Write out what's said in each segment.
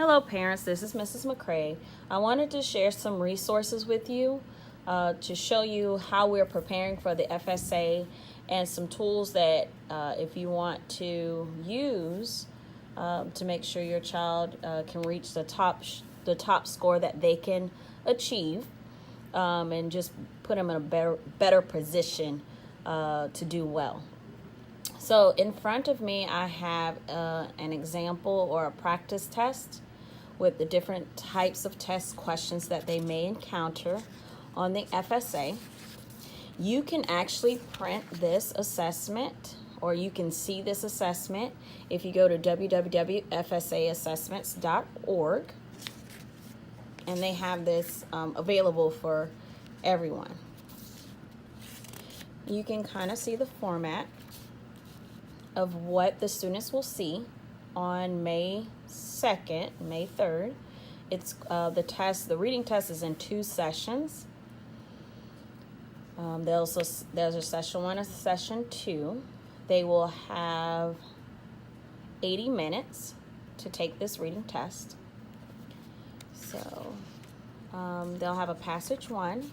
Hello parents, this is Mrs. McCrae. I wanted to share some resources with you to show you how we're preparing for the FSA and some tools that if you want to use to make sure your child can reach the top score that they can achieve and just put them in a better position to do well. So in front of me, I have an example or a practice test with the different types of test questions that they may encounter on the FSA. You can actually print this assessment, or you can see this assessment if you go to www.fsaassessments.org, and they have this available for everyone. You can kind of see the format of what the students will see on May 2nd, May 3rd. It's the reading test is in 2 sessions. There's a session 1 and a session 2. They will have 80 minutes to take this reading test. So they'll have a passage 1,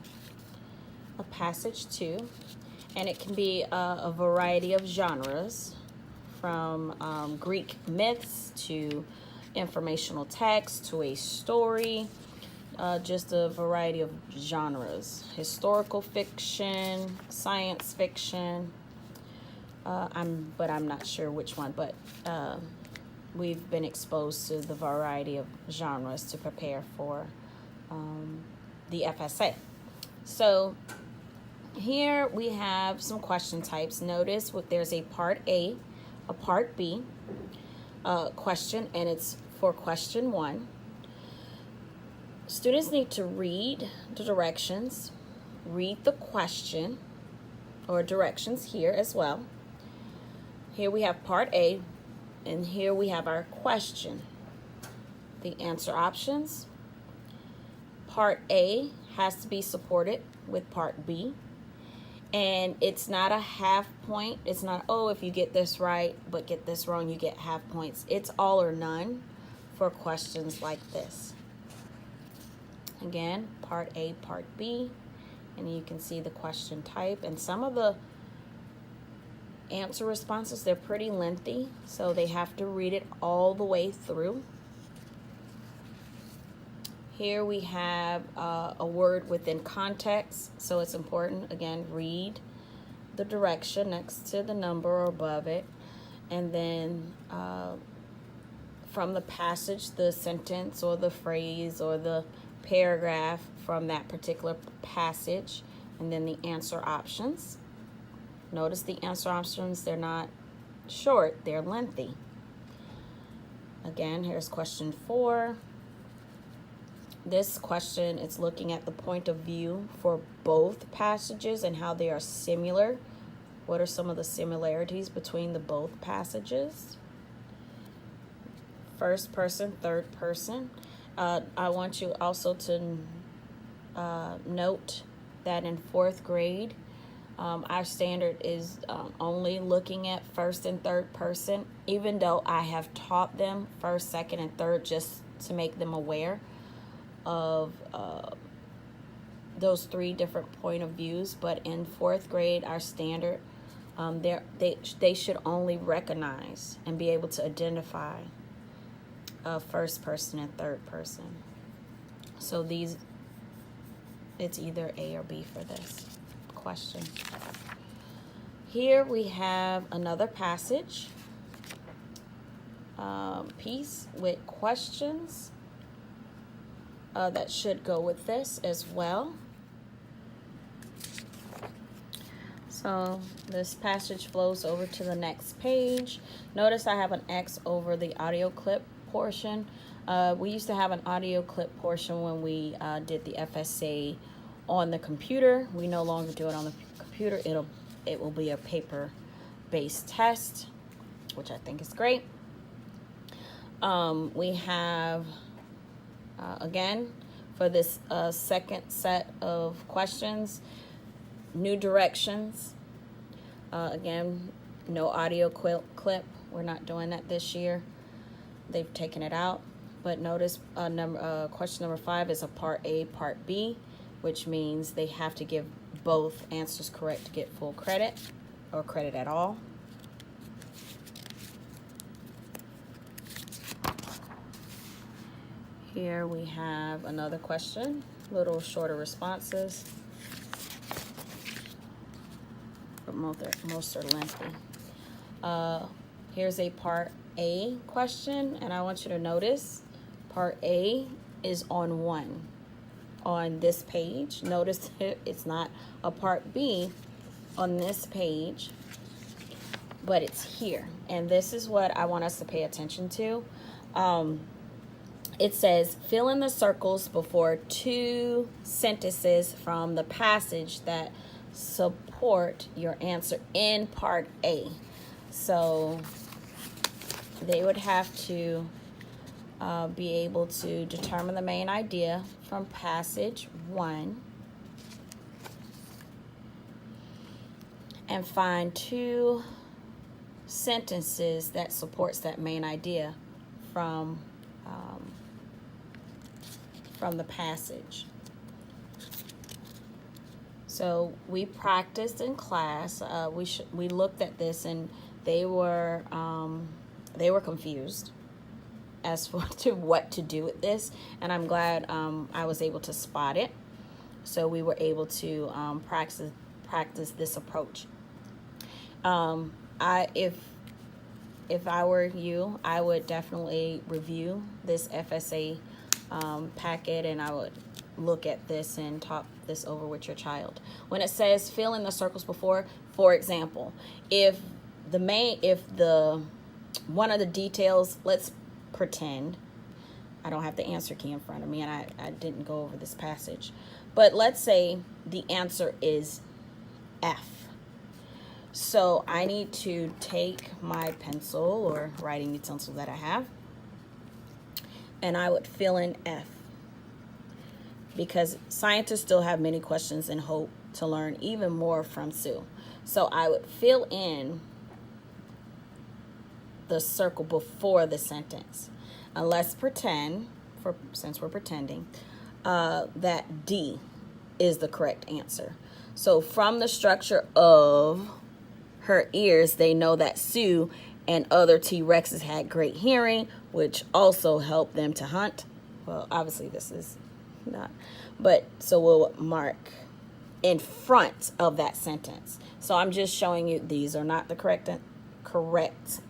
a passage 2, and it can be a variety of genres, from Greek myths to informational text to a story, just a variety of genres. Historical fiction, science fiction, I'm not sure which one, but we've been exposed to the variety of genres to prepare for the FSA. So here we have some question types. Notice there's a part A, a part B question, and it's for question 1. Students need to read the directions, read the question or directions here as well. Here we have part A, and here we have our question. The answer options. Part A has to be supported with part B. And it's not a half point. It's not, oh, if you get this right but get this wrong, you get half points. It's all or none for questions like this. Again, part A, part B, and you can see the question type. And some of the answer responses, they're pretty lengthy, so they have to read it all the way through. Here we have a word within context, so it's important, again, read the direction next to the number or above it, and then from the passage, the sentence or the phrase or the paragraph from that particular passage, and then the answer options. Notice the answer options, they're not short, they're lengthy. Again, here's question 4. This question is looking at the point of view for both passages and how they are similar. What are some of the similarities between the both passages? First person, third person. I want you also to note that in 4th grade, our standard is only looking at first and third person, even though I have taught them first, second, and third just to make them aware of those 3 different point of views. But in 4th grade, our standard, they should only recognize and be able to identify first person and third person. So it's either A or B for this question. Here we have another passage piece with questions that should go with this as well. So this passage flows over to the next page. Notice I have an X over the audio clip portion. We used to have an audio clip portion when we did the FSA on the computer. We no longer do it on the computer. It will be a paper-based test, which I think is great. We have again, for this second set of questions, new directions. Again, no audio clip. We're not doing that this year. They've taken it out. But notice question number 5 is a part A, part B, which means they have to give both answers correct to get full credit or credit at all. Here we have another question, little shorter responses, but most are lengthy. Here's a part A question, and I want you to notice part A is on 1 on this page. Notice it's not a part B on this page, but it's here. And this is what I want us to pay attention to. It says, fill in the circles before 2 sentences from the passage that support your answer in part A. So they would have to be able to determine the main idea from passage 1 and find 2 sentences that supports that main idea from the passage. So we practiced in class. We looked at this, and they were confused as to what to do with this, and I'm glad I was able to spot it. So we were able to practice this approach. If I were you, I would definitely review this FSA packet, and I would look at this and talk this over with your child. When it says fill in the circles before, for example, if one of the details, let's pretend I don't have the answer key in front of me, and I didn't go over this passage, but let's say the answer is F. So I need to take my pencil or writing utensil that I have, and I would fill in F, because scientists still have many questions and hope to learn even more from Sue. So I would fill in the circle before the sentence. And let's pretend, since we're pretending, that D is the correct answer. So from the structure of her ears, they know that Sue and other T-Rexes had great hearing, which also helped them to hunt. Well, obviously this is not, but so we'll mark in front of that sentence. So I'm just showing you these are not the correct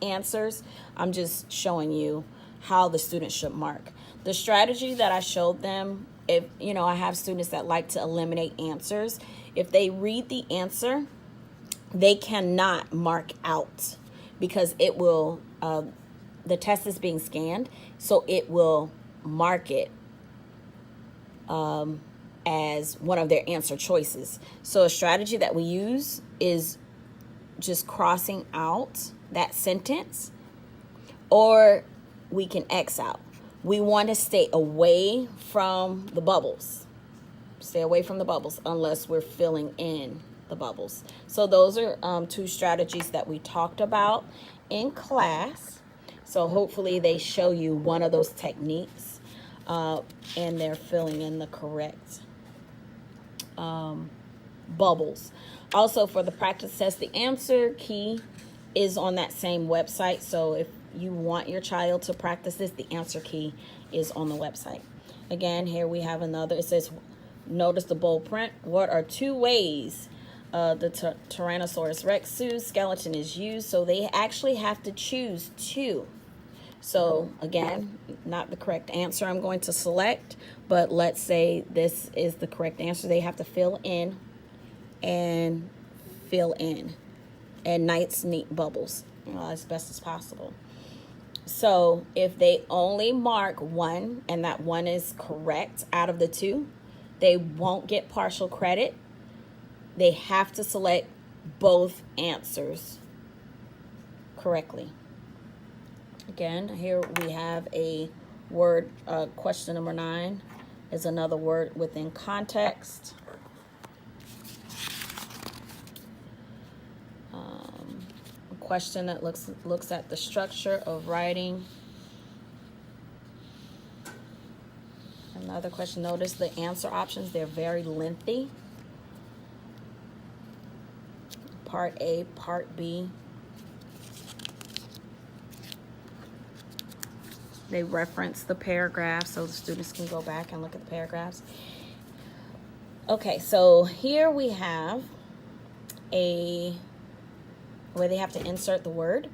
answers. I'm just showing you how the students should mark. The strategy that I showed them, if I have students that like to eliminate answers, if they read the answer, they cannot mark out, because it will the test is being scanned, so it will mark it as one of their answer choices. So a strategy that we use is just crossing out that sentence, or we can X out. We want to stay away from the bubbles. Stay away from the bubbles unless we're filling in the bubbles. So those are 2 strategies that we talked about in class. So hopefully they show you one of those techniques, and they're filling in the correct bubbles. Also, for the practice test, the answer key is on that same website. So if you want your child to practice this, the answer key is on the website. Again, here we have another. It says, notice the bold print. What are 2 ways the Tyrannosaurus Rex Sue's skeleton is used? So they actually have to choose 2. So again, not the correct answer I'm going to select, but let's say this is the correct answer. They have to fill in and fill in, and nice neat bubbles, as best as possible. So if they only mark 1 and that 1 is correct out of the 2, they won't get partial credit. They have to select both answers correctly. Again, here we have a word. Question number 9 is another word within context. A question that looks at the structure of writing Another question. Notice the answer options. They're very lengthy. Part A, Part B. They reference the paragraphs so the students can go back and look at the paragraphs. Okay, so here we have where they have to insert the word.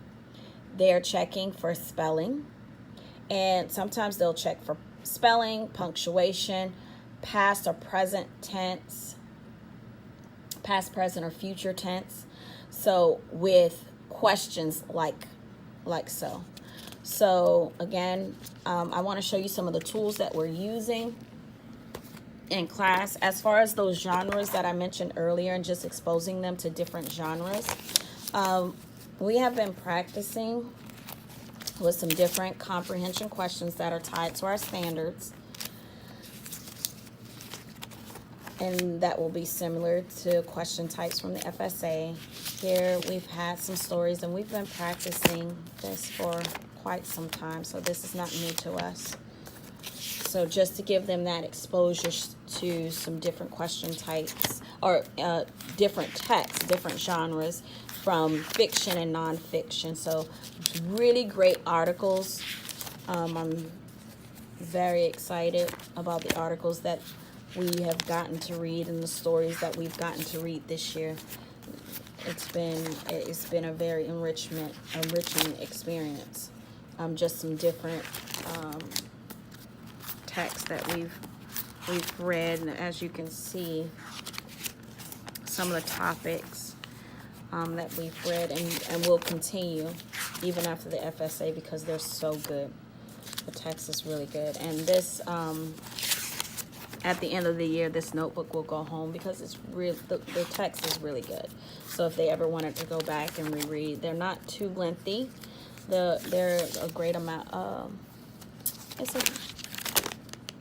They're checking for spelling, and sometimes they'll check for spelling, punctuation, past or present tense, past, present, or future tense. So with questions like so. So again, I want to show you some of the tools that we're using in class. As far as those genres that I mentioned earlier and just exposing them to different genres, we have been practicing with some different comprehension questions that are tied to our standards, and that will be similar to question types from the FSA. Here we've had some stories, and we've been practicing this for quite some time, so this is not new to us. So just to give them that exposure to some different question types, or different texts, different genres from fiction and nonfiction. So really great articles. I'm very excited about the articles that we have gotten to read and the stories that we've gotten to read this year. It's been a very enriching experience. Just some different texts that we've read, and as you can see, some of the topics that we've read and will continue even after the FSA because they're so good. The text is really good, and this at the end of the year, this notebook will go home because it's real. The text is really good. So if they ever wanted to go back and reread, they're not too lengthy. They're a great amount.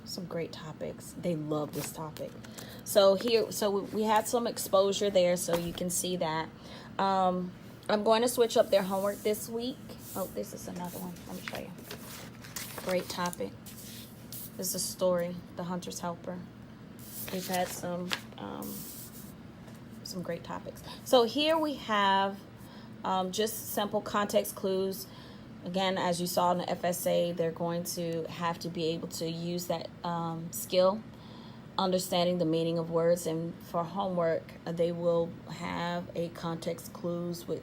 Some great topics. They love this topic. So we had some exposure there, so you can see that. I'm going to switch up their homework this week. Oh, this is another one. Let me show you. Great topic. This is a story, The Hunter's Helper. We've had some great topics. So here we have just simple context clues. Again, as you saw in the FSA, they're going to have to be able to use that skill, understanding the meaning of words. And for homework, they will have a context clues with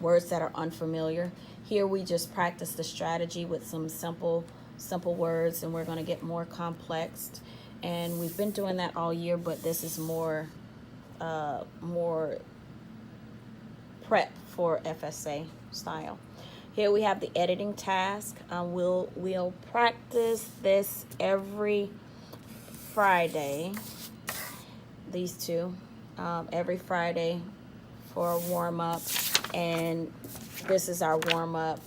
words that are unfamiliar. Here we just practice the strategy with some simple words, and we're going to get more complex. And we've been doing that all year, but this is more prep for FSA style. Here we have the editing task. We'll practice this every Friday. These two, every Friday for a warm-up, and this is our warm-up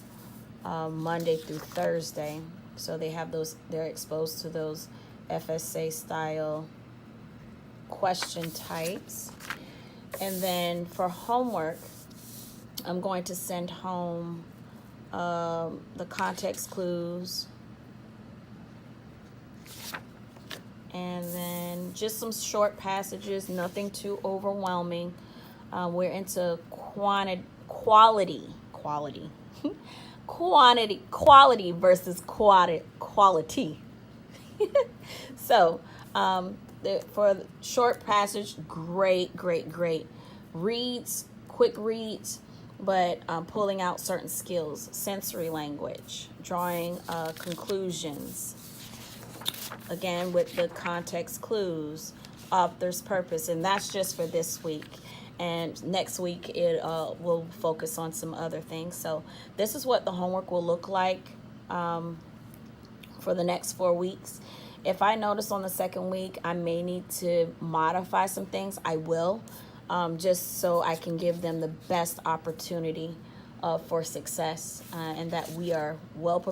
Monday through Thursday. So they have those. They're exposed to those FSA style question types. And then for homework, I'm going to send home the context clues, and then just some short passages, nothing too overwhelming. We're into quality versus quality. So for the short passage, great reads, quick reads, but pulling out certain skills, sensory language, drawing conclusions, again with the context clues, author's purpose, and that's just for this week. And next week it will focus on some other things. So this is what the homework will look like for the next 4 weeks. If I notice on the second week I may need to modify some things, I will, just so I can give them the best opportunity for success, and that we are well prepared.